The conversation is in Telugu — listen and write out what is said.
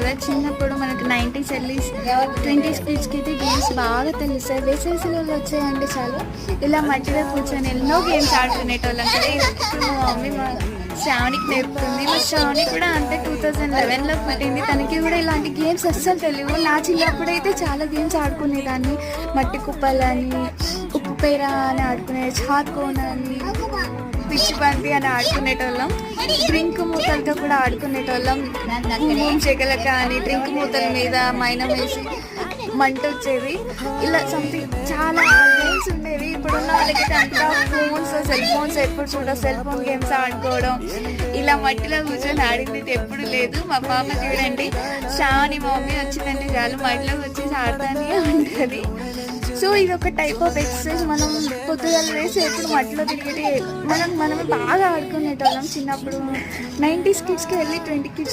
కదా, చిన్నప్పుడు మనకు 90s వెళ్ళి 20s కిడ్స్కి అయితే గేమ్స్ బాగా తెలుస్తాయి. వేసేసిలో వచ్చాయండి చాలు, ఇలా మట్టిలో కూర్చొని ఎన్నో గేమ్స్ ఆడుకునేటోళ్ళం కదా. ఇప్పుడు మా మమ్మీ మా శ్రావణికి నేర్పుతుంది. మా శ్రావణి కూడా అంతే 2011లో పుట్టింది. తనకి కూడా ఇలాంటి గేమ్స్ అస్సలు తెలియవు. నా చిన్నప్పుడు అయితే చాలా గేమ్స్ ఆడుకునేదాన్ని. మట్టి కుప్పలని, ఉప్పు పేర అని ఆడుకునే, చాకోన్ అని, పిచ్చి బంతి అని ఆడుకునేటోళ్ళం. డ్రింక్ మూతలతో కూడా ఆడుకునేటోళ్ళం. చెగలక అని డ్రింక్ మూతల మీద మైనం వేసి మంట వచ్చేది. ఇలా సంథింగ్ చాలా గేమ్స్ ఉండేవి. ఇప్పుడున్న వాళ్ళకైతే అంతా ఫోన్స్, సెల్ ఫోన్స్, ఎప్పుడు చూడ సెల్ ఫోన్ గేమ్స్ ఆడుకోవడం. ఇలా మట్టిలో కూర్చొని ఆడింది ఎప్పుడు లేదు. మా పాప చూడండి, శ్రావణి మా మమ్మీ వచ్చిందంటే చాలు మట్టిలో వచ్చేసి ఆడతానే ఉంటుంది. సో ఇది ఒక టైప్ ఆఫ్ ఎక్సర్సైజ్. మనం పొద్దుగల వేసి ఎప్పుడు మట్టిలో తిరిగేది మనమే బాగా ఆడుకునేటోళ్ళం చిన్నప్పుడు. 90s కిడ్స్కి వెళ్ళి 20 కిడ్స్